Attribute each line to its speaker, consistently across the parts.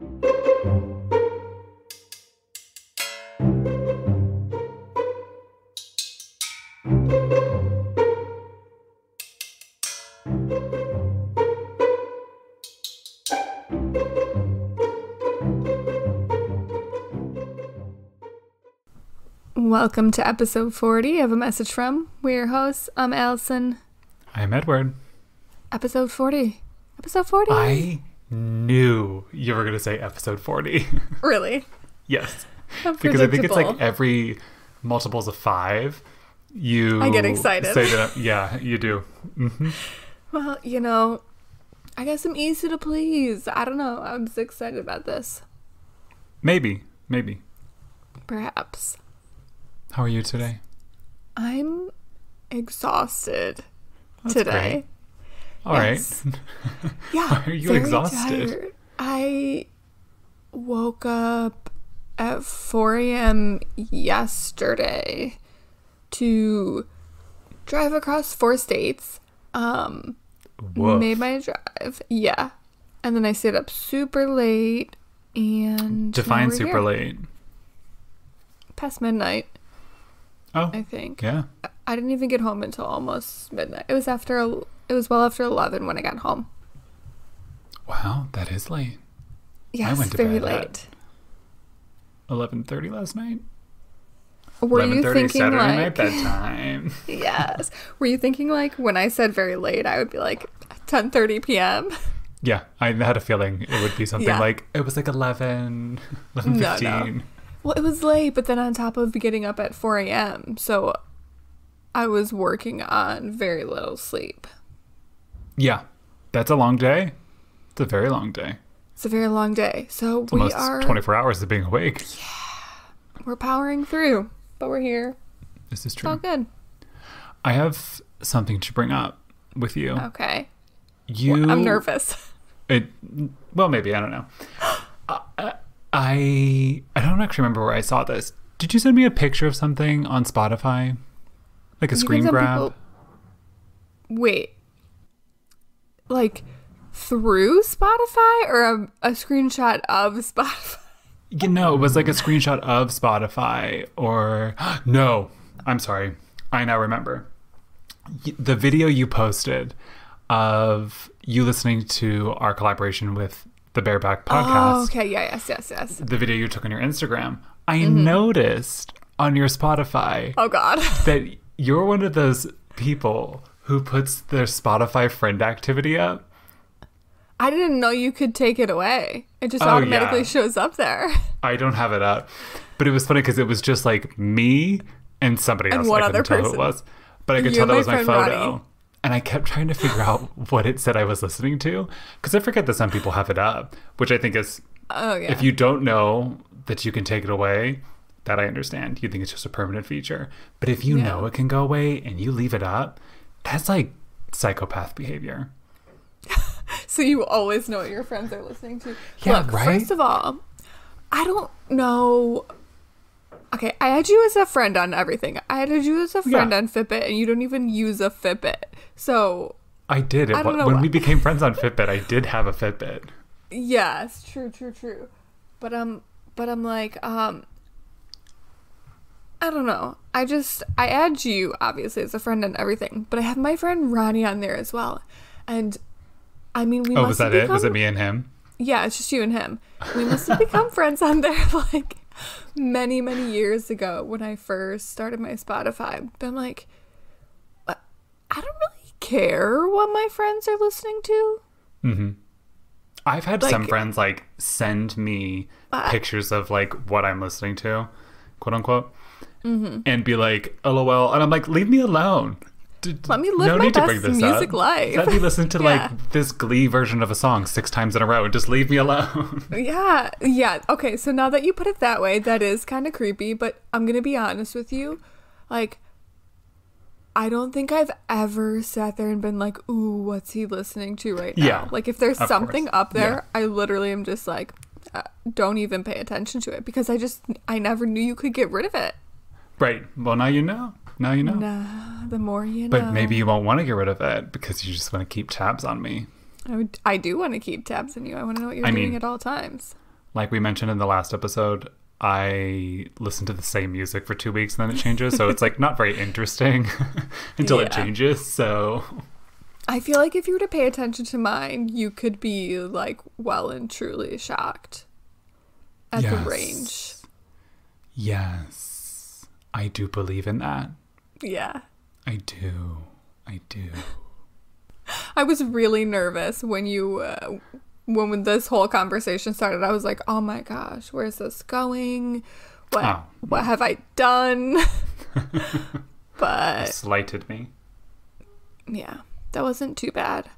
Speaker 1: Welcome to episode 40 of A Message From. We're your hosts. I'm Alyson.
Speaker 2: I'm Edward.
Speaker 1: Episode 40. Episode 40.
Speaker 2: I knew you were going to say episode 40.
Speaker 1: Really?
Speaker 2: Yes. Because I think it's like every multiples of 5, I
Speaker 1: get excited.
Speaker 2: Say that, yeah, you do. Mm-hmm.
Speaker 1: Well, you know, I guess I'm easy to please. I don't know. I'm just excited about this.
Speaker 2: Maybe.
Speaker 1: Perhaps.
Speaker 2: How are you today?
Speaker 1: I'm exhausted today.
Speaker 2: Great. All
Speaker 1: yes.
Speaker 2: right.
Speaker 1: Yeah.
Speaker 2: Why are you exhausted?
Speaker 1: Tired. I woke up at 4 a.m. yesterday to drive across 4 states. Made my drive. Yeah. And then I stayed up super late and
Speaker 2: Define super late.
Speaker 1: Past midnight.
Speaker 2: Oh.
Speaker 1: I think.
Speaker 2: Yeah.
Speaker 1: I didn't even get home until almost midnight. It was well after 11 when I got home.
Speaker 2: Wow, that is late.
Speaker 1: Yes,
Speaker 2: I went to
Speaker 1: very
Speaker 2: bed
Speaker 1: late.
Speaker 2: At 11:30 last night.
Speaker 1: Were you thinking
Speaker 2: Saturday
Speaker 1: like
Speaker 2: night bedtime?
Speaker 1: Yes. Were you thinking like when I said very late, I would be like 10:30 p.m.?
Speaker 2: Yeah, I had a feeling it would be something like it was like 11:15.
Speaker 1: No. Well, it was late, but then on top of getting up at 4 a.m., so I was working on very little sleep.
Speaker 2: Yeah, that's a long day. It's a very long day.
Speaker 1: It's a very long day. So
Speaker 2: it's almost 24 hours of being awake.
Speaker 1: Yeah, we're powering through, but we're here.
Speaker 2: This is true.
Speaker 1: It's all good.
Speaker 2: I have something to bring up with you.
Speaker 1: Okay. I'm nervous.
Speaker 2: Well, maybe, I don't know. I don't actually remember where I saw this. Did you send me a picture of something on Spotify? Like a screen grab?
Speaker 1: Wait. Like through Spotify or a screenshot of Spotify?
Speaker 2: You know, it was like a screenshot of Spotify or... No, I'm sorry. I now remember. The video you posted of you listening to our collaboration with the Bareback podcast.
Speaker 1: Oh, okay. Yeah, yes.
Speaker 2: The video you took on your Instagram. I noticed on your Spotify.
Speaker 1: Oh, God.
Speaker 2: That you're one of those people who puts their Spotify friend activity up.
Speaker 1: I didn't know you could take it away. It just automatically shows up there.
Speaker 2: I don't have it up. But it was funny because it was just like me and somebody else.
Speaker 1: One
Speaker 2: I
Speaker 1: other
Speaker 2: couldn't tell who it was. But I could tell that was my photo.
Speaker 1: Ronnie.
Speaker 2: And I kept trying to figure out what it said I was listening to. Because I forget that some people have it up. Which I think is...
Speaker 1: Oh, yeah.
Speaker 2: If you don't know that you can take it away, that I understand. You think it's just a permanent feature. But if you know it can go away and you leave it up, that's like psychopath behavior.
Speaker 1: So you always know what your friends are listening to.
Speaker 2: Yeah,
Speaker 1: Look,
Speaker 2: right?
Speaker 1: First of all, I don't know... Okay, I had you as a friend on everything. I had you as a friend on Fitbit, and you don't even use a Fitbit. So...
Speaker 2: I did.
Speaker 1: I don't know
Speaker 2: when we became friends on Fitbit, I did have a Fitbit.
Speaker 1: Yes, true. But I'm like, I don't know. I add you, obviously, as a friend and everything. But I have my friend Ronnie on there as well. And, I mean, we must
Speaker 2: was that it? Was it me and him?
Speaker 1: Yeah, it's just you and him. We must have become friends on there, like... many years ago when I first started my Spotify. But I'm like, I don't really care what my friends are listening to.
Speaker 2: Mm-hmm. I've had some friends like send me pictures of like what I'm listening to, quote unquote, and be like, LOL, and I'm like, leave me alone.
Speaker 1: Let me live my best music life.
Speaker 2: Let me listen to like this Glee version of a song 6 times in a row and just leave me alone.
Speaker 1: Yeah. Okay, so now that you put it that way, that is kind of creepy, but I'm going to be honest with you. Like, I don't think I've ever sat there and been like, ooh, what's he listening to right now?
Speaker 2: Yeah,
Speaker 1: like, if there's something up there, I literally am just like, don't even pay attention to it because I never knew you could get rid of it.
Speaker 2: Right. Well, now you know. Now you know.
Speaker 1: Nah, the more you know.
Speaker 2: But maybe you won't want to get rid of it because you just want to keep tabs on me.
Speaker 1: I do want to keep tabs on you. I want to know what you're doing at all times.
Speaker 2: like we mentioned in the last episode, I listen to the same music for 2 weeks and then it changes. So it's like not very interesting until it changes. So
Speaker 1: I feel like if you were to pay attention to mine, you could be like well and truly shocked at the range.
Speaker 2: Yes. I do believe in that.
Speaker 1: Yeah.
Speaker 2: I do.
Speaker 1: I was really nervous when you when this whole conversation started. I was like, oh my gosh, where's this going? What have I done? But
Speaker 2: you slighted me.
Speaker 1: Yeah, that wasn't too bad.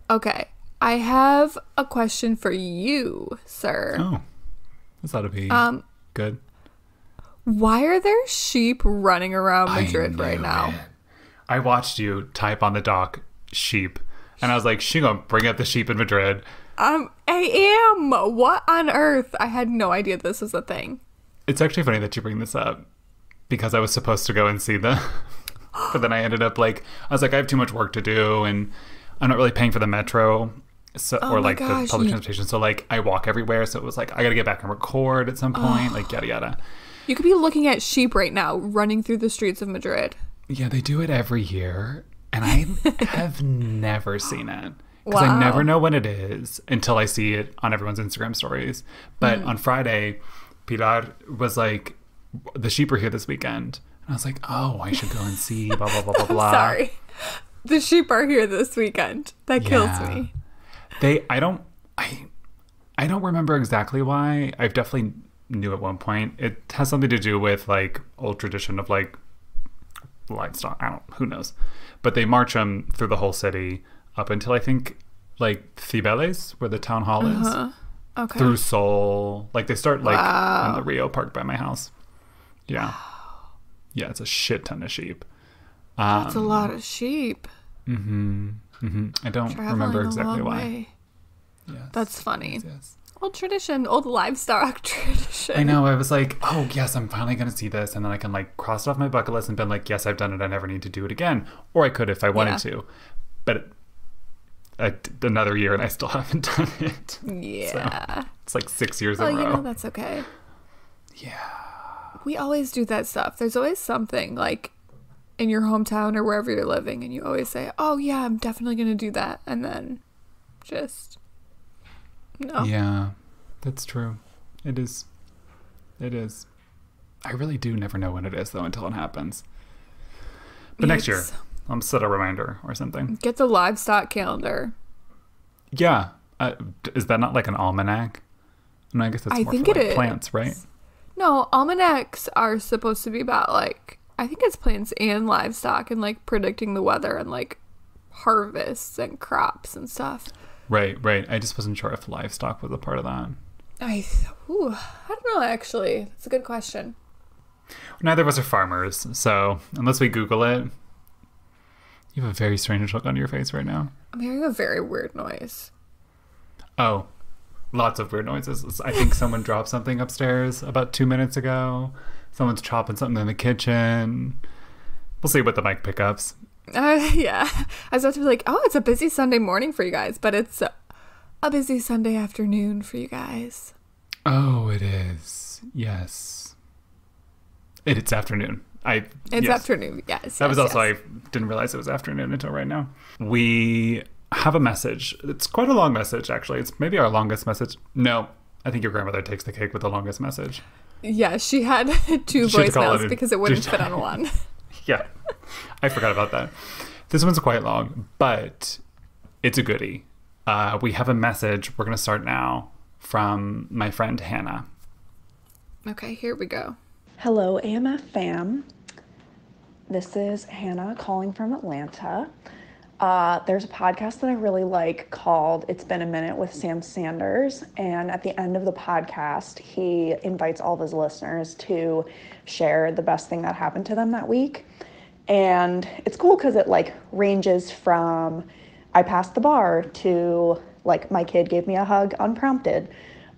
Speaker 1: Okay, I have a question for you, sir.
Speaker 2: Oh, this ought to be good.
Speaker 1: Why are there sheep running around Madrid right now?
Speaker 2: I watched you type on the dock sheep, and I was like, she gonna bring up the sheep in Madrid.
Speaker 1: I am. What on earth? I had no idea this was a thing.
Speaker 2: It's actually funny that you bring this up because I was supposed to go and see them, but then I ended up I was like, I have too much work to do, and I'm not really paying for the metro. So, or like the public transportation. So like I walk everywhere. So it was like, I got to get back and record at some point, like yada, yada.
Speaker 1: You could be looking at sheep right now running through the streets of Madrid.
Speaker 2: Yeah, they do it every year. And I have never seen it. Because I never know when it is until I see it on everyone's Instagram stories. But on Friday, Pilar was like, the sheep are here this weekend. And I was like, oh, I should go and see, blah, blah, blah, blah, blah.
Speaker 1: Sorry. The sheep are here this weekend. That kills me.
Speaker 2: I don't remember exactly why. I've definitely knew at one point. It has something to do with like old tradition of like livestock. Who knows? But they march them through the whole city up until I think like Cibeles, where the town hall is.
Speaker 1: Okay.
Speaker 2: Through Seoul. Like they start like in the Rio Park by my house. Yeah. Wow. Yeah, it's a shit ton of sheep.
Speaker 1: That's a lot of sheep.
Speaker 2: I don't remember exactly why. Yes.
Speaker 1: That's funny.
Speaker 2: Yes.
Speaker 1: Old tradition, old livestock tradition.
Speaker 2: I know. I was like, oh, yes, I'm finally going to see this. And then I can like cross it off my bucket list and been like, yes, I've done it. I never need to do it again. Or I could if I wanted to. But another year and I still haven't done it.
Speaker 1: Yeah.
Speaker 2: So it's like 6 years in a row.
Speaker 1: You know, that's okay.
Speaker 2: Yeah.
Speaker 1: We always do that stuff. There's always something like in your hometown or wherever you're living. And you always say, oh, yeah, I'm definitely going to do that. And then just... No.
Speaker 2: Yeah, that's true. It is. I really do never know when it is, though, until it happens. But next year, I'll set a reminder or something.
Speaker 1: Get the livestock calendar.
Speaker 2: Yeah. Is that not like an almanac? No, I guess that's more for like plants, right?
Speaker 1: No, almanacs are supposed to be about like, I think it's plants and livestock and like predicting the weather and like harvests and crops and stuff.
Speaker 2: Right. I just wasn't sure if livestock was a part of that.
Speaker 1: I don't know, actually. That's a good question.
Speaker 2: Neither of us are farmers, so unless we Google it, you have a very strange look on your face right now.
Speaker 1: I'm hearing a very weird noise.
Speaker 2: Oh, lots of weird noises. I think someone dropped something upstairs about 2 minutes ago. Someone's chopping something in the kitchen. We'll see what the mic pickups.
Speaker 1: Yeah. I was about to be like, oh, it's a busy Sunday morning for you guys, but it's a busy Sunday afternoon for you guys.
Speaker 2: Oh, it is. Yes. It's afternoon. It's
Speaker 1: afternoon, yes.
Speaker 2: That was also, I didn't realize it was afternoon until right now. We have a message. It's quite a long message, actually. It's maybe our longest message. No, I think your grandmother takes the cake with the longest message.
Speaker 1: Yeah, she had two voicemails because it wouldn't fit on one.
Speaker 2: Yeah, I forgot about that. This one's quite long, but it's a goodie. We have a message. We're going to start now from my friend Hannah.
Speaker 1: Okay, here we go.
Speaker 3: Hello, AMF fam. This is Hannah calling from Atlanta. There's a podcast that I really like called It's Been a Minute with Sam Sanders. And at the end of the podcast, he invites all of his listeners to share the best thing that happened to them that week. And it's cool because it like ranges from I passed the bar to like my kid gave me a hug unprompted,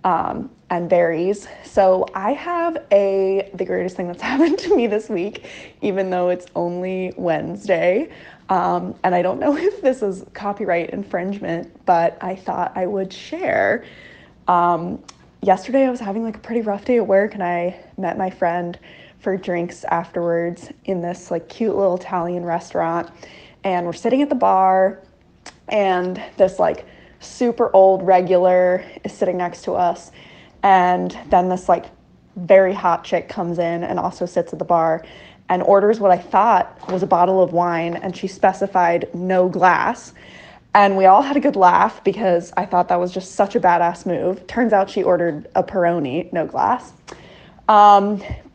Speaker 3: and varies. So I have the greatest thing that's happened to me this week, even though it's only Wednesday. And I don't know if this is copyright infringement, but I thought I would share. yesterday I was having like a pretty rough day at work, and I met my friend for drinks afterwards in this like cute little Italian restaurant. And we're sitting at the bar, and this like super old regular is sitting next to us. And then this like very hot chick comes in and also sits at the bar and orders what I thought was a bottle of wine, and she specified no glass. And we all had a good laugh because I thought that was just such a badass move. Turns out she ordered a Peroni, no glass.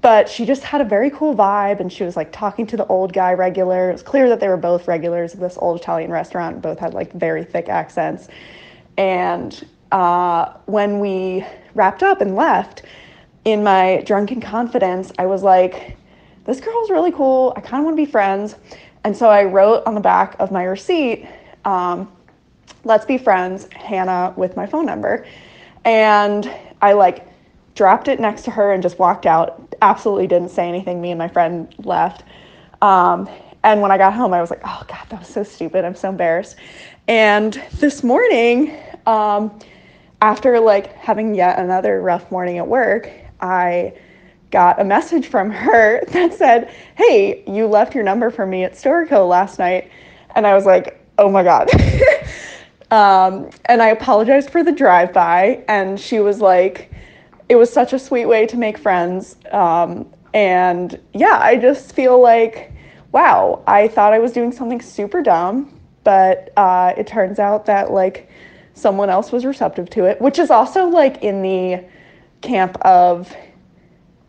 Speaker 3: But she just had a very cool vibe, and she was like talking to the old guy regular. It was clear that they were both regulars of this old Italian restaurant. Both had like very thick accents. And when we wrapped up and left, in my drunken confidence, I was like, this girl's really cool. I kind of want to be friends. And so I wrote on the back of my receipt, let's be friends, Hannah, with my phone number. And I like dropped it next to her and just walked out. Absolutely didn't say anything. Me and my friend left. And when I got home, I was like, oh God, that was so stupid. I'm so embarrassed. And this morning, after like having yet another rough morning at work, I got a message from her that said, hey, you left your number for me at Storico last night. And I was like, oh my God. And I apologized for the drive-by, and she was like, it was such a sweet way to make friends. And yeah, I just feel like, wow, I thought I was doing something super dumb, but it turns out that like someone else was receptive to it, which is also like in the camp of,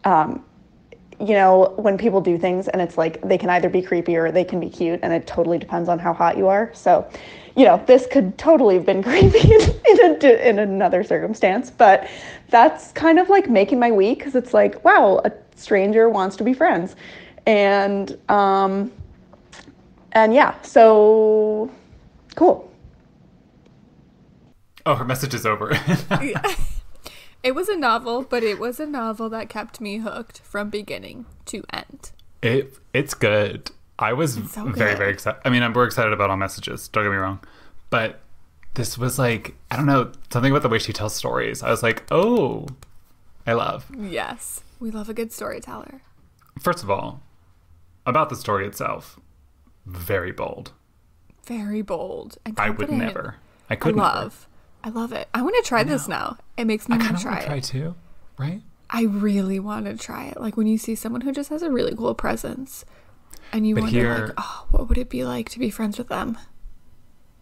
Speaker 3: you know, when people do things and it's like they can either be creepy or they can be cute, and it totally depends on how hot you are. So, you know, this could totally have been creepy in another circumstance, but that's kind of like making my week, because it's like, wow, a stranger wants to be friends. And yeah, so cool.
Speaker 2: Oh, her message is over.
Speaker 1: Yeah. It was a novel, but it was a novel that kept me hooked from beginning to end.
Speaker 2: It's good. I was
Speaker 1: so
Speaker 2: very,
Speaker 1: good.
Speaker 2: very excited. I mean, we're excited about all messages. Don't get me wrong. But this was like, I don't know, something about the way she tells stories. I was like, oh, I love.
Speaker 1: Yes, we love a good storyteller.
Speaker 2: First of all, about the story itself, very bold.
Speaker 1: Very bold and
Speaker 2: I would
Speaker 1: confident.
Speaker 2: never. I could never.
Speaker 1: I love it. I want to try this now. It makes me
Speaker 2: I
Speaker 1: want
Speaker 2: kind
Speaker 1: to
Speaker 2: of want to try
Speaker 1: it.
Speaker 2: too, right?
Speaker 1: I really want to try it. Like when you see someone who just has a really cool presence, and you wonder, like, oh, what would it be like to be friends with them?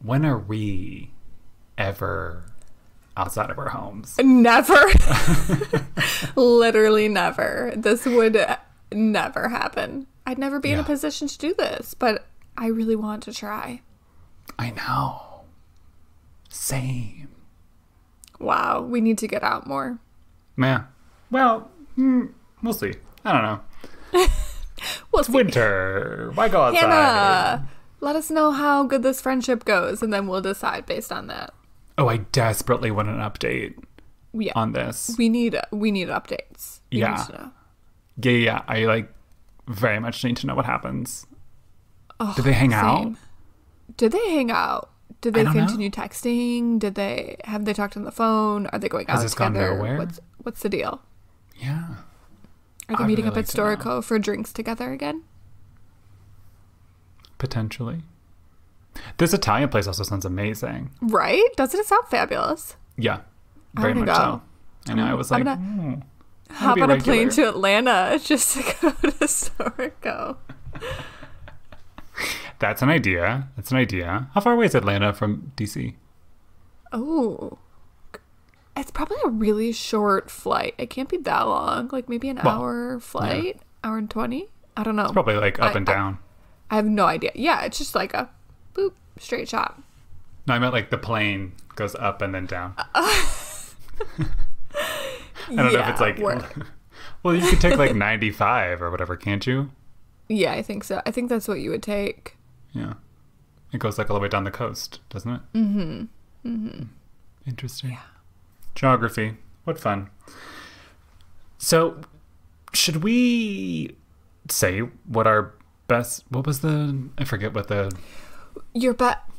Speaker 2: When are we ever outside of our homes?
Speaker 1: Never. Literally never. This would never happen. I'd never be in a position to do this, but I really want to try.
Speaker 2: I know. Same.
Speaker 1: Wow, we need to get out more.
Speaker 2: Yeah. Well, we'll see. I don't know.
Speaker 1: We'll
Speaker 2: It's
Speaker 1: see.
Speaker 2: winter. Why go outside?
Speaker 1: Hannah, let us know how good this friendship goes, and then we'll decide based on that.
Speaker 2: Oh, I desperately want an update on this.
Speaker 1: We need updates. We
Speaker 2: Yeah.
Speaker 1: need to know.
Speaker 2: Yeah. I like very much need to know what happens.
Speaker 1: Oh,
Speaker 2: Did they hang out?
Speaker 1: same. Did they hang out? Did
Speaker 2: I
Speaker 1: they
Speaker 2: don't know.
Speaker 1: continue texting? Have they talked on the phone? Are they going out
Speaker 2: Has this gone
Speaker 1: together?
Speaker 2: nowhere?
Speaker 1: What's the deal?
Speaker 2: Yeah.
Speaker 1: Are they
Speaker 2: I'd
Speaker 1: meeting
Speaker 2: really
Speaker 1: up
Speaker 2: like
Speaker 1: at
Speaker 2: to know.
Speaker 1: Storico for drinks together again?
Speaker 2: Potentially. This Italian place also sounds amazing.
Speaker 1: Right? Doesn't it sound fabulous?
Speaker 2: Yeah.
Speaker 1: I
Speaker 2: Very
Speaker 1: wanna
Speaker 2: much
Speaker 1: go.
Speaker 2: so. I know. I was like,
Speaker 1: Hop
Speaker 2: be
Speaker 1: on a plane
Speaker 2: regular.
Speaker 1: to Atlanta just to go to Storico.
Speaker 2: That's an idea. How far away is Atlanta from DC?
Speaker 1: Oh. It's probably a really short flight. It can't be that long. Like maybe an hour flight, hour and 20. I don't know.
Speaker 2: It's probably like up and down.
Speaker 1: I have no idea. Yeah, it's just like a boop, straight shot.
Speaker 2: No, I meant like the plane goes up and then down. I don't know if it's like, well, you could take like 95 or whatever, can't you?
Speaker 1: Yeah, I think so. I think that's what you would take.
Speaker 2: Yeah. It goes like all the way down the coast, doesn't it? Mm-hmm. Mm-hmm. Interesting. Yeah. Geography. What fun. So, should we say what our best, what was the, I forget what the.
Speaker 1: Your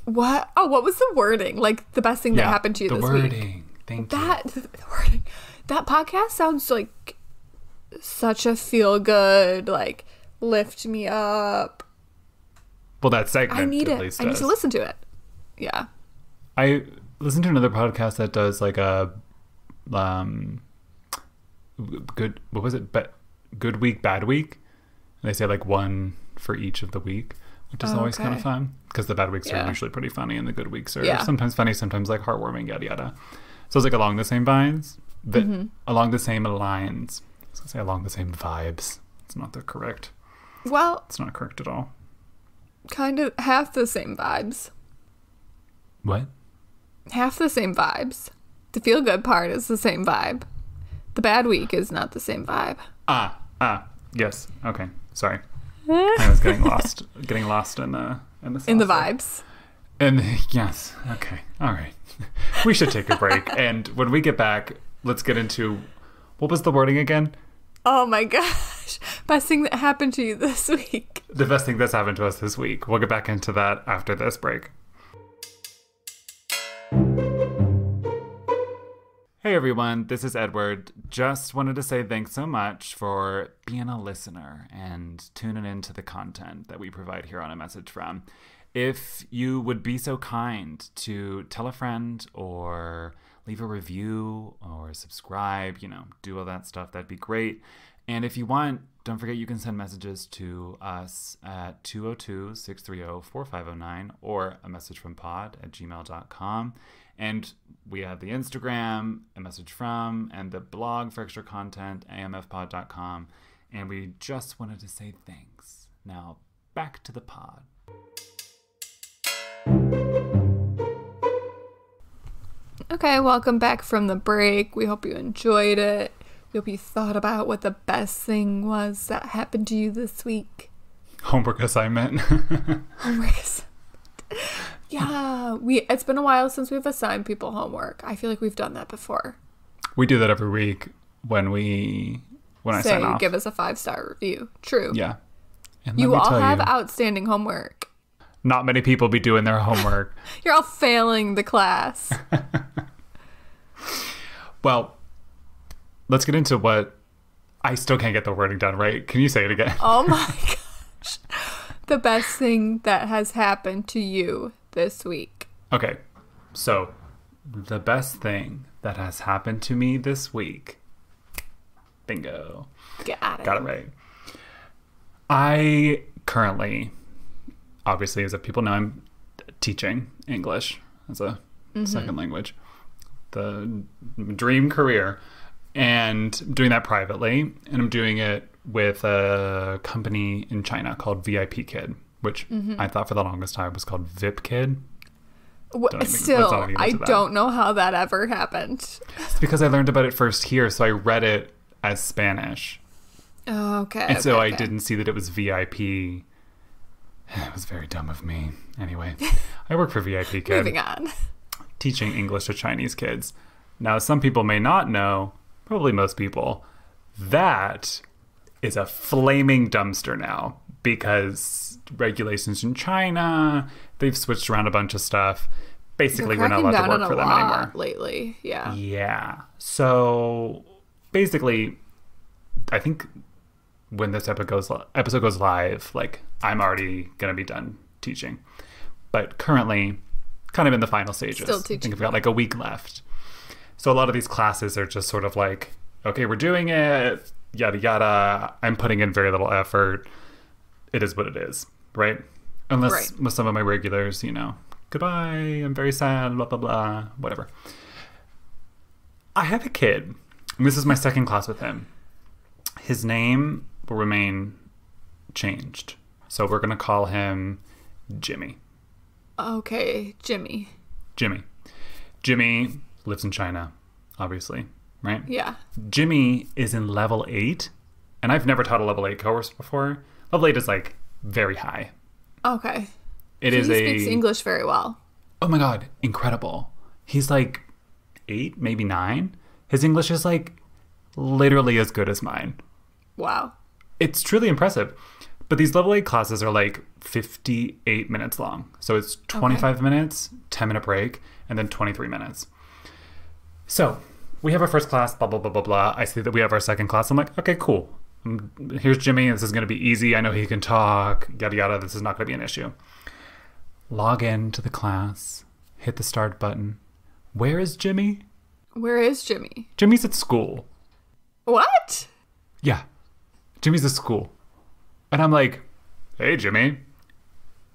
Speaker 1: what? Oh, what was the wording? Like the best thing that happened to you this week.
Speaker 2: The wording. Thank you.
Speaker 1: The wording. That podcast sounds like such a feel good, like lift me up.
Speaker 2: Well, that segment
Speaker 1: I need
Speaker 2: at
Speaker 1: it.
Speaker 2: least
Speaker 1: I need
Speaker 2: does.
Speaker 1: to listen to it. Yeah.
Speaker 2: I listened to another podcast that does like a good, what was it? Good week, bad week. And they say like one for each of the week, which is always kind of fun because the bad weeks are usually pretty funny and the good weeks are sometimes funny, sometimes like heartwarming, yada yada. So it's like along the same vibes, but along the same lines. I was gonna say along the same vibes. It's not the correct.
Speaker 1: Well,
Speaker 2: it's not correct at all.
Speaker 1: Kind of half the same vibes.
Speaker 2: What?
Speaker 1: Half the same vibes. The feel good part is the same vibe. The bad week is not the same vibe.
Speaker 2: Yes. Okay. Sorry. I was getting lost in the
Speaker 1: vibes.
Speaker 2: And yes. Okay. All right. We should take a break. And when we get back, let's get into, what was the wording again?
Speaker 1: Oh my gosh. Best thing that happened to you this week.
Speaker 2: The best thing that's happened to us this week. We'll get back into that after this break. Hey everyone, this is Edward. Just wanted to say thanks so much for being a listener and tuning into the content that we provide here on A Message From. If you would be so kind to tell a friend or leave a review or subscribe, do all that stuff, that'd be great. And if you want, don't forget you can send messages to us at 202-630-4509 or a message from pod@gmail.com. And we have the Instagram, A Message From, and the blog for extra content, amfpod.com. And we just wanted to say thanks. Now, back to the pod.
Speaker 1: Okay, welcome back from the break. We hope you enjoyed it. We hope you thought about what the best thing was that happened to you this week.
Speaker 2: Homework assignment.
Speaker 1: Homework assignment. Yeah, it's been a while since we've assigned people homework. I feel like we've done that before.
Speaker 2: We do that every week when I sign off.
Speaker 1: Give us a 5-star review. True.
Speaker 2: Yeah. And
Speaker 1: you all have outstanding homework.
Speaker 2: Not many people be doing their homework.
Speaker 1: You're all failing the class.
Speaker 2: Well, let's get into what I still can't get the wording done right. Can you say it again?
Speaker 1: Oh my gosh. The best thing that has happened to you this week.
Speaker 2: Okay. So, the best thing that has happened to me this week. Bingo.
Speaker 1: Got
Speaker 2: it right. I currently, obviously, as people know, I'm teaching English as a second language. The dream career. And doing that privately. And I'm doing it with a company in China called VIP Kid, which I thought for the longest time was called VIP Kid.
Speaker 1: I don't know how that ever happened.
Speaker 2: It's because I learned about it first here, so I read it as Spanish.
Speaker 1: Oh, okay.
Speaker 2: And so I didn't see that it was VIP. It was very dumb of me. Anyway, I work for VIP Kid.
Speaker 1: Moving on. Teaching
Speaker 2: English to Chinese kids. Now, some people may not know, probably most people, that is a flaming dumpster now because regulations in China, they've switched around a bunch of stuff. Basically, we're not allowed to work for them anymore.
Speaker 1: Lately, yeah.
Speaker 2: Yeah. So basically, I think when this episode goes live, like I'm already gonna be done teaching, but currently, kind of in the final stages.
Speaker 1: Still teaching.
Speaker 2: I think I've got like a week left. So a lot of these classes are just sort of like, okay, we're doing it, yada, yada. I'm putting in very little effort. It is what it is, right? Unless with some of my regulars, goodbye, I'm very sad, blah, blah, blah, whatever. I have a kid, and this is my second class with him. His name will remain changed. So we're going to call him Jimmy.
Speaker 1: Okay, Jimmy.
Speaker 2: Jimmy lives in China, obviously, right?
Speaker 1: Yeah.
Speaker 2: Jimmy is in level 8, and I've never taught a level 8 course before. Level 8 is like very high.
Speaker 1: Okay.
Speaker 2: He
Speaker 1: speaks English very well.
Speaker 2: Oh my God, incredible. He's like 8, maybe 9. His English is like literally as good as mine.
Speaker 1: Wow.
Speaker 2: It's truly impressive. But these level 8 classes are like 58 minutes long. So it's 25 minutes, 10-minute break, and then 23 minutes. So we have our first class, blah, blah, blah, blah, blah. I see that we have our second class. I'm like, okay, cool. Here's Jimmy. This is going to be easy. I know he can talk, yada, yada. This is not going to be an issue. Log in to the class, hit the start button. Where is Jimmy?
Speaker 1: Where is Jimmy?
Speaker 2: Jimmy's at school.
Speaker 1: What?
Speaker 2: Yeah. Jimmy's at school. And I'm like, hey, Jimmy,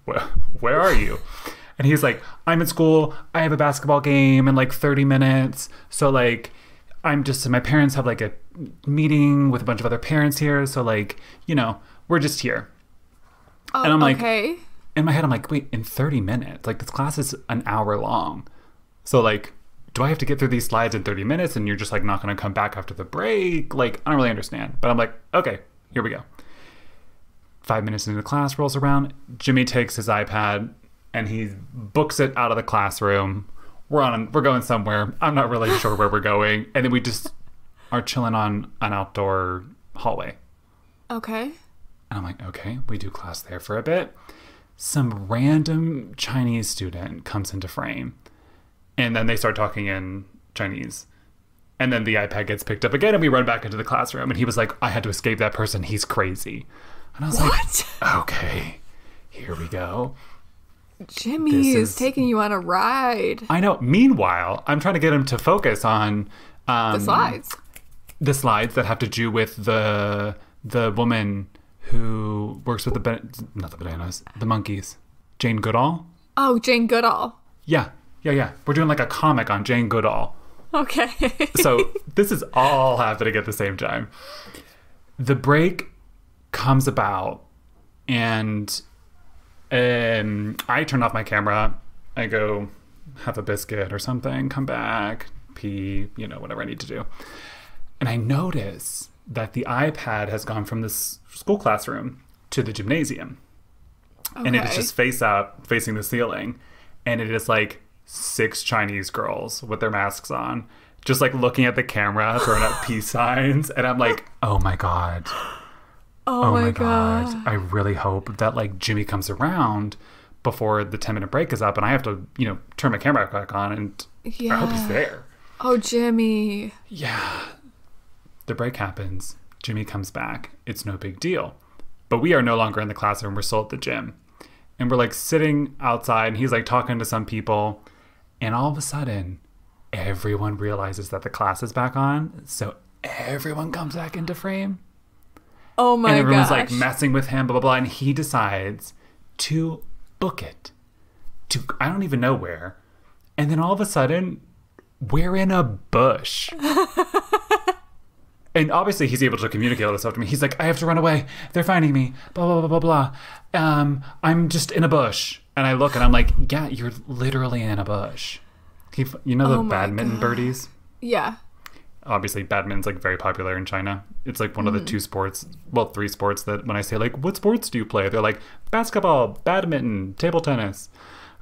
Speaker 2: where are you? And he's like, I'm at school. I have a basketball game in like 30 minutes. So like, my parents have like a meeting with a bunch of other parents here. So like, you know, we're just here.
Speaker 1: Oh,
Speaker 2: and I'm like,
Speaker 1: okay.
Speaker 2: In my head, I'm like, wait, in 30 minutes? Like, this class is an hour long. So like, do I have to get through these slides in 30 minutes and you're just like not going to come back after the break? Like, I don't really understand. But I'm like, okay, here we go. 5 minutes into the class rolls around. Jimmy takes his iPad and he books it out of the classroom. We're going somewhere. I'm not really sure where we're going. And then we just are chilling on an outdoor hallway.
Speaker 1: Okay.
Speaker 2: And I'm like, okay, we do class there for a bit. Some random Chinese student comes into frame. And then they start talking in Chinese. And then the iPad gets picked up again and we run back into the classroom. And he was like, I had to escape that person. He's crazy. And I was like, okay, here we go.
Speaker 1: Jimmy is taking you on a ride.
Speaker 2: I know. Meanwhile, I'm trying to get him to focus on
Speaker 1: the slides.
Speaker 2: The slides that have to do with the woman who works with the monkeys. Jane Goodall.
Speaker 1: Oh, Jane Goodall.
Speaker 2: Yeah. We're doing like a comic on Jane Goodall.
Speaker 1: Okay.
Speaker 2: So this is all happening at the same time. The break comes about and I turn off my camera. I go have a biscuit or something, come back, pee, whatever I need to do. And I notice that the iPad has gone from this school classroom to the gymnasium. Okay. And it is just face up, facing the ceiling. And it is like 6 Chinese girls with their masks on, just like looking at the camera, throwing up peace signs. And I'm like, oh my God. Oh my God. I really hope that like Jimmy comes around before the 10-minute break is up and I have to, turn my camera back on and I hope he's there.
Speaker 1: Oh, Jimmy.
Speaker 2: Yeah. The break happens. Jimmy comes back. It's no big deal. But we are no longer in the classroom. We're still at the gym. And we're like sitting outside and he's like talking to some people. And all of a sudden, everyone realizes that the class is back on. So everyone comes back into frame.
Speaker 1: Oh my god.
Speaker 2: And everyone's like messing with him, blah, blah, blah. And he decides to book it to I don't even know where. And then all of a sudden, we're in a bush. And obviously he's able to communicate all this stuff to me. He's like, I have to run away. They're finding me. Blah, blah, blah, blah, blah. I'm just in a bush. And I look and I'm like, yeah, you're literally in a bush. The badminton birdies?
Speaker 1: Yeah.
Speaker 2: Obviously, badminton's like very popular in China. It's like one of the 3 sports that when I say like, what sports do you play? They're like basketball, badminton, table tennis.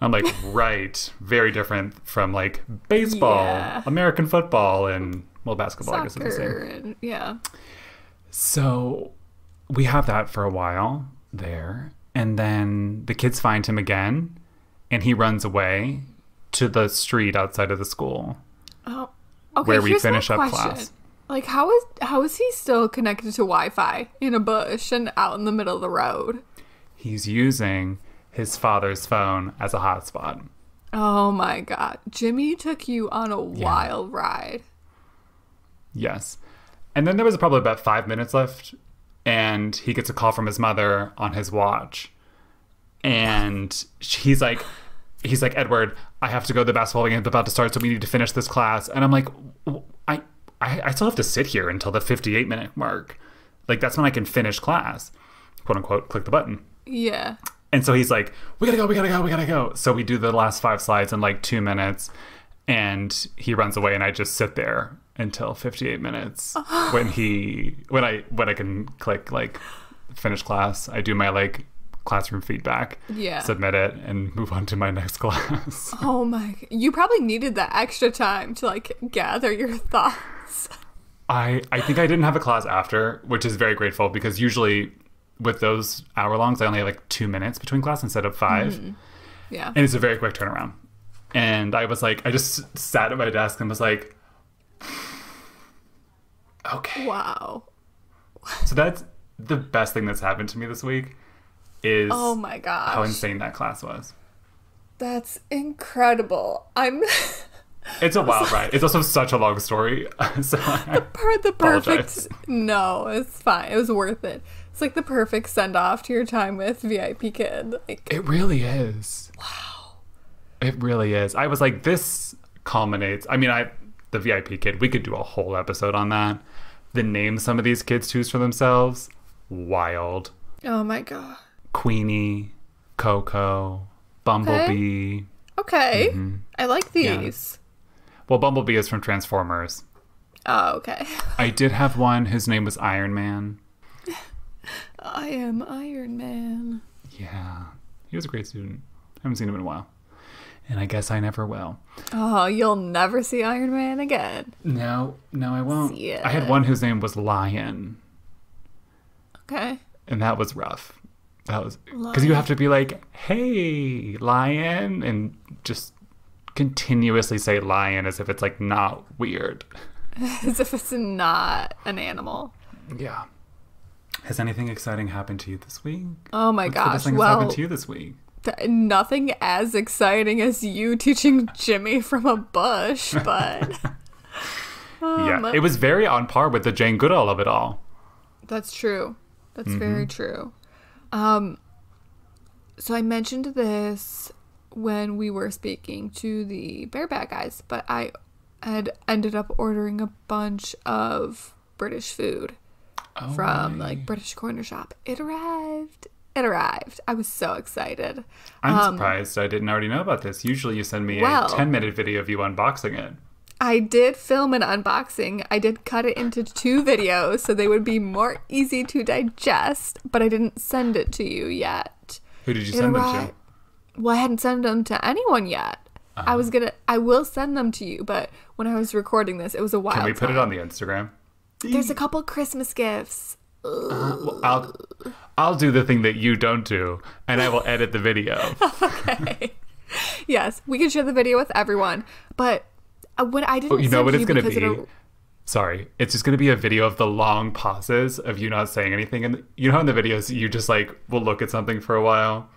Speaker 2: I'm like, right. Very different from like baseball, American football, and basketball,
Speaker 1: soccer,
Speaker 2: I guess is the same.
Speaker 1: And, yeah.
Speaker 2: So we have that for a while there. And then the kids find him again and he runs away to the street outside of the school.
Speaker 1: Oh, okay.
Speaker 2: Where we finish up class.
Speaker 1: Like, how is he still connected to Wi-Fi in a bush and out in the middle of the road?
Speaker 2: He's using his father's phone as a hotspot.
Speaker 1: Oh my God. Jimmy took you on a wild ride.
Speaker 2: Yes. And then there was probably about 5 minutes left and he gets a call from his mother on his watch. And he's like, Edward, I have to go to the basketball game. It's about to start, so we need to finish this class. And I'm like, I still have to sit here until the 58-minute mark. Like, that's when I can finish class. Quote unquote, click the button.
Speaker 1: Yeah. And
Speaker 2: so he's like, we gotta go. So we do the last 5 slides in like 2 minutes. And he runs away and I just sit there until 58 minutes. When I can click like finish class, I do my like classroom feedback, submit it, and move on to my next class.
Speaker 1: Oh my, you probably needed that extra time to like gather your thoughts.
Speaker 2: I think I didn't have a class after, which is very grateful because usually with those hour longs, I only have like 2 minutes between class instead of 5. Mm-hmm.
Speaker 1: Yeah.
Speaker 2: And it's a very quick turnaround. And I was like, I just sat at my desk and was like, Okay.
Speaker 1: Wow.
Speaker 2: So that's the best thing that's happened to me this week is
Speaker 1: Oh my gosh.
Speaker 2: how insane that class was.
Speaker 1: That's incredible.
Speaker 2: It's a wild ride. It's also such a long story. So
Speaker 1: the perfect.
Speaker 2: apologize.
Speaker 1: No, it's fine. It was worth it. It's like the perfect send off to your time with VIP Kid. Like,
Speaker 2: It really is.
Speaker 1: wow.
Speaker 2: It really is. I was like, this culminates. I mean, the VIP Kid, we could do a whole episode on that. The names some of these kids choose for themselves, wild.
Speaker 1: Oh my god.
Speaker 2: Queenie, Coco, Bumblebee.
Speaker 1: Okay.
Speaker 2: Mm-hmm.
Speaker 1: I like these.
Speaker 2: Well, Bumblebee is from Transformers.
Speaker 1: Oh, okay.
Speaker 2: I did have one whose name was Iron Man.
Speaker 1: I am Iron Man.
Speaker 2: Yeah. He was a great student. I haven't seen him in a while. And I guess I never will.
Speaker 1: Oh, you'll never see Iron Man again.
Speaker 2: No, I won't.
Speaker 1: Yeah.
Speaker 2: I had one whose name was Lion.
Speaker 1: Okay.
Speaker 2: And that was rough. That was because you have to be like, hey, lion, and just continuously say lion as if it's like not weird.
Speaker 1: As if it's not an animal.
Speaker 2: Yeah. Has anything exciting happened to you this week?
Speaker 1: Oh my
Speaker 2: What's
Speaker 1: gosh.
Speaker 2: the best thing that's happened to you this week?
Speaker 1: Nothing as exciting as you teaching Jimmy from a bush, but
Speaker 2: Yeah, it was very on par with the Jane Goodall of it all.
Speaker 1: that's true. That's very true. So I mentioned this when we were speaking to the bareback guys, but I had ended up ordering a bunch of British food from like British Corner Shop. It arrived. I was so excited.
Speaker 2: I'm surprised I didn't already know about this. Usually you send me a 10-minute video of you unboxing it.
Speaker 1: I did film an unboxing. I did cut it into 2 videos so they would be more easy to digest, but I didn't send it to you yet.
Speaker 2: Who did you send them to?
Speaker 1: Well, I hadn't sent them to anyone yet. I will send them to you, but when I was recording this, it was a while.
Speaker 2: Can we put it on the Instagram?
Speaker 1: There's a couple Christmas gifts.
Speaker 2: Well, I'll do the thing that you don't do, and I will edit the video.
Speaker 1: Okay. Yes, we can share the video with everyone, but when I didn't,
Speaker 2: You know what it's going to
Speaker 1: because
Speaker 2: be? Sorry, it's just going to be a video of the long pauses of you not saying anything, and you know how in the videos you just like will look at something for a while,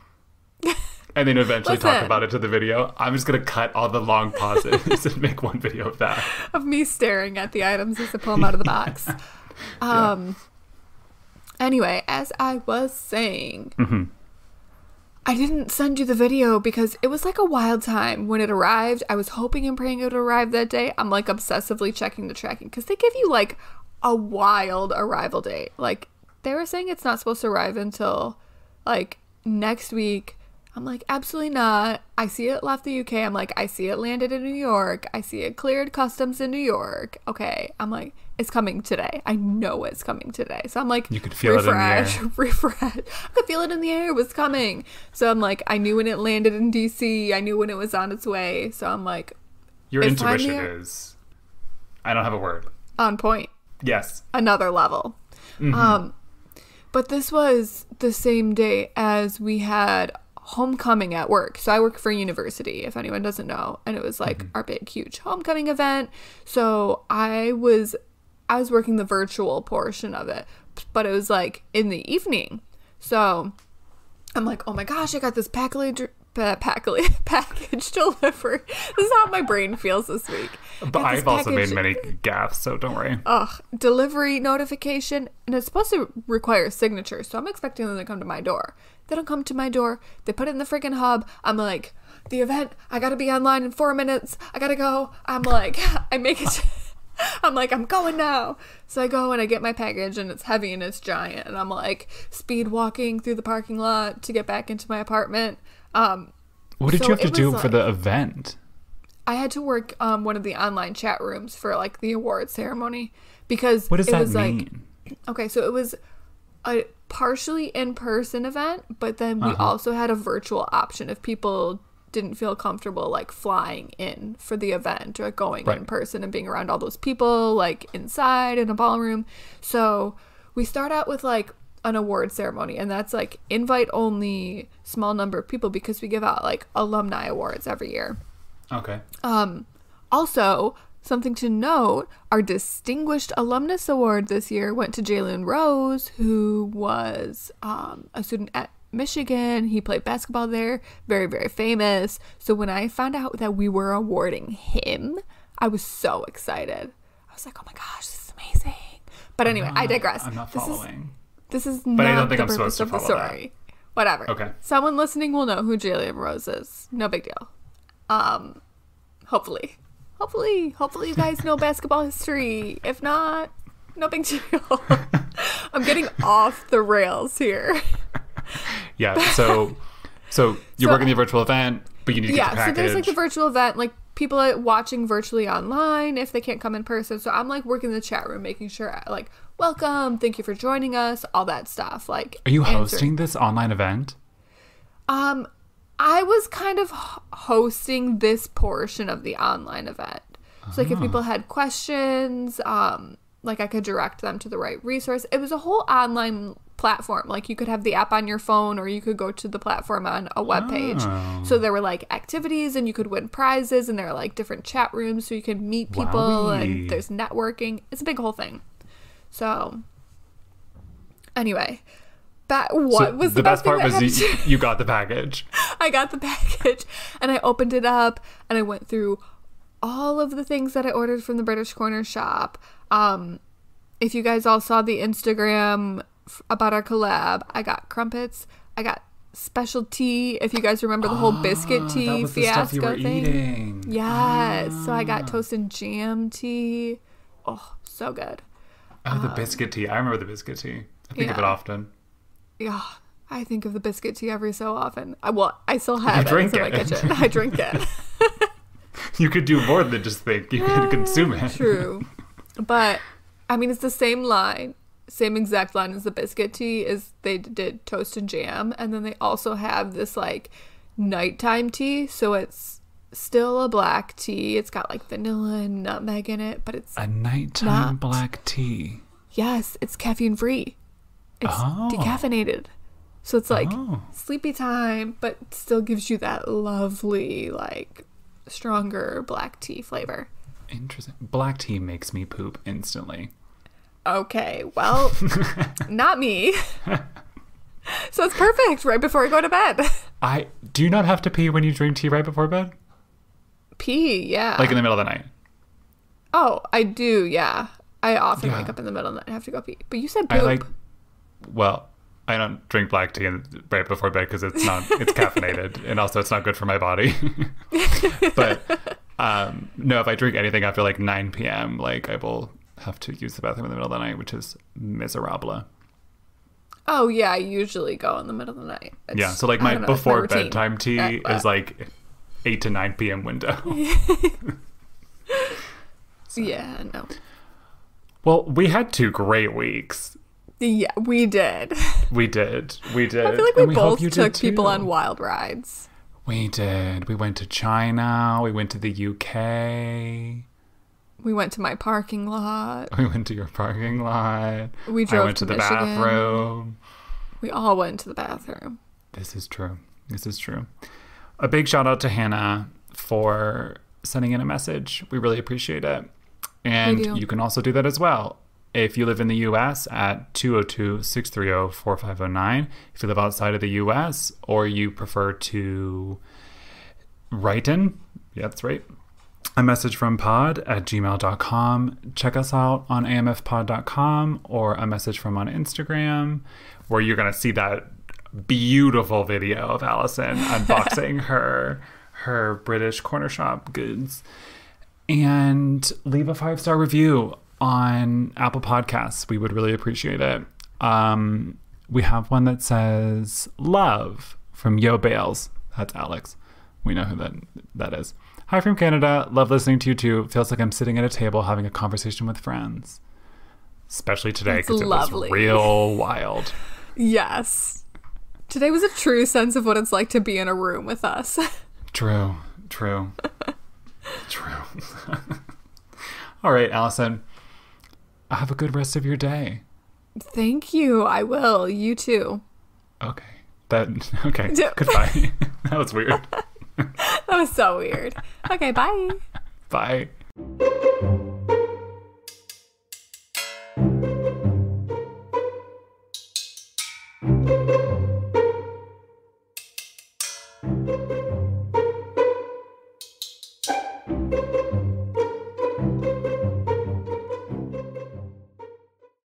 Speaker 2: and then eventually talk about it to the video. I'm just going to cut all the long pauses and make one video of that.
Speaker 1: Of me staring at the items as I pull them out of the box. Anyway, as I was saying, I didn't send you the video because it was like a wild time when it arrived. I was hoping and praying it would arrive that day. I'm like obsessively checking the tracking because they give you like a wild arrival date. Like they were saying it's not supposed to arrive until like next week. I'm like, absolutely not. I see it left the UK. I'm like, I see it landed in New York. I see it cleared customs in New York. Okay. I'm like, it's coming today. I know it's coming today. So I'm like,
Speaker 2: you could feel it in the air.
Speaker 1: Refresh. I could feel it in the air. It was coming. So I'm like, I knew when it landed in DC. I knew when it was on its way. So I'm like,
Speaker 2: your intuition is, I don't have a word.
Speaker 1: On point.
Speaker 2: Yes.
Speaker 1: Another level. But this was the same day as we had homecoming at work. So I work for a university, if anyone doesn't know, and it was like our big huge homecoming event. So I was working the virtual portion of it, but it was like in the evening. So I'm like, oh my gosh, I got this package delivered. This is how my brain feels this week.
Speaker 2: But I've also made many gaffes, so don't worry.
Speaker 1: Delivery notification, and it's supposed to require a signature, so I'm expecting them to come to my door. They don't come to my door. They put it in the freaking hub. I'm like, the event, I gotta be online in 4 minutes. I gotta go. I'm like, I make it. I'm like, I'm going now. So I go and I get my package, and it's heavy and it's giant. And I'm like speed walking through the parking lot to get back into my apartment.
Speaker 2: What did you have to do for the event?
Speaker 1: I had to work one of the online chat rooms for like the award ceremony because
Speaker 2: what does that
Speaker 1: mean? Like, okay, so it was a partially in-person event, but then we also had a virtual option if people didn't feel comfortable like flying in for the event or going in person and being around all those people like inside in a ballroom. So we start out with like an award ceremony, and that's like invite only, small number of people, because we give out like alumni awards every year.
Speaker 2: Okay.
Speaker 1: Also, something to note, our Distinguished Alumnus Award this year went to Jalen Rose, who was a student at Michigan. He played basketball there, very, very famous. So when I found out that we were awarding him, I was so excited. I was like, oh my gosh, this is amazing. But anyway, I digress.
Speaker 2: I'm not following.
Speaker 1: This is
Speaker 2: But I
Speaker 1: not
Speaker 2: don't think
Speaker 1: the
Speaker 2: I'm
Speaker 1: purpose
Speaker 2: supposed to
Speaker 1: of the
Speaker 2: follow
Speaker 1: story. Whatever.
Speaker 2: Okay.
Speaker 1: Someone listening will know who Jalen Rose is. No big deal. Hopefully you guys know basketball history. If not, no big deal. I'm getting off the rails here.
Speaker 2: Yeah. So you're working the virtual event, but you need to get the package.
Speaker 1: So there's like the virtual event, like people are watching virtually online if they can't come in person. So I'm like working the chat room, making sure like, welcome, thank you for joining us, all that stuff. Like,
Speaker 2: are you hosting this online event?
Speaker 1: I was kind of hosting this portion of the online event. So like if people had questions, like I could direct them to the right resource. It was a whole online platform. Like you could have the app on your phone or you could go to the platform on a web page. So there were like activities and you could win prizes and there are like different chat rooms so you could meet people and there's networking. It's a big whole thing. So anyway, the best part was
Speaker 2: you got the package.
Speaker 1: I got the package and I opened it up and I went through all of the things that I ordered from the British Corner shop. If you guys all saw the Instagram about our collab, I got crumpets, I got special tea. If you guys remember the whole biscuit tea
Speaker 2: that was
Speaker 1: fiasco
Speaker 2: the stuff you were
Speaker 1: thing.
Speaker 2: Eating.
Speaker 1: Yes. So I got toast and jam tea. Oh, so good.
Speaker 2: Oh, the biscuit tea. I remember the biscuit tea. I think of it often.
Speaker 1: Yeah. I think of the biscuit tea every so often. I still have
Speaker 2: it
Speaker 1: in my kitchen. I drink it.
Speaker 2: You could do more than just think. You could consume it.
Speaker 1: True. But, I mean, it's the same line. Same exact line as the biscuit tea is they did toast and jam. And then they also have this, like, nighttime tea. So it's still a black tea. It's got, like, vanilla and nutmeg in it. But it's
Speaker 2: a nighttime black tea.
Speaker 1: Yes. It's caffeine free. It's decaffeinated. So it's, like, sleepy time. But still gives you that lovely, like, stronger black tea flavor.
Speaker 2: Interesting. Black tea makes me poop instantly.
Speaker 1: Okay, well, not me. So it's perfect right before I go to bed.
Speaker 2: Do you not have to pee when you drink tea right before bed?
Speaker 1: Pee, yeah.
Speaker 2: Like in the middle of the night?
Speaker 1: Oh, I do, yeah. I often wake up in the middle of the night and have to go pee. But you said poop.
Speaker 2: I don't drink black tea right before bed because it's caffeinated and also it's not good for my body. But no, if I drink anything after like 9 p.m., like I will have to use the bathroom in the middle of the night, which is miserable.
Speaker 1: Oh yeah, I usually go in the middle of the night.
Speaker 2: So like my before bedtime tea is like 8 to 9 p.m. window.
Speaker 1: Yeah, no.
Speaker 2: Well, we had 2 great weeks.
Speaker 1: Yeah, we did.
Speaker 2: We did.
Speaker 1: I feel like we both took people on wild rides.
Speaker 2: We did. We went to China. We went to the UK.
Speaker 1: We went to my parking lot.
Speaker 2: We went to your parking lot.
Speaker 1: We drove
Speaker 2: I went to the
Speaker 1: Michigan.
Speaker 2: bathroom.
Speaker 1: We all went to the bathroom.
Speaker 2: This is true. A big shout out to Hannah for sending in a message. We really appreciate it. And you can also do that as well. If you live in the U.S. at 202-630-4509. If you live outside of the U.S. or you prefer to write in, yeah, that's right, a message from pod@gmail.com. Check us out on amfpod.com or a message from on Instagram where you're going to see that beautiful video of Alyson unboxing her British corner shop goods. And leave a 5-star review on Apple Podcasts. We would really appreciate it. We have one that says love from Yo Bales. That's Alex. We know who that is. Hi from Canada. Love listening to you too. Feels like I'm sitting at a table having a conversation with friends. Especially today because it was real wild. Yes.
Speaker 1: Today was a true sense of what it's like to be in a room with us.
Speaker 2: True. All right, Alyson. Have a good rest of your day.
Speaker 1: Thank you. I will. You too.
Speaker 2: Okay. Goodbye. That was weird.
Speaker 1: That was so weird. Okay, bye.
Speaker 2: Bye.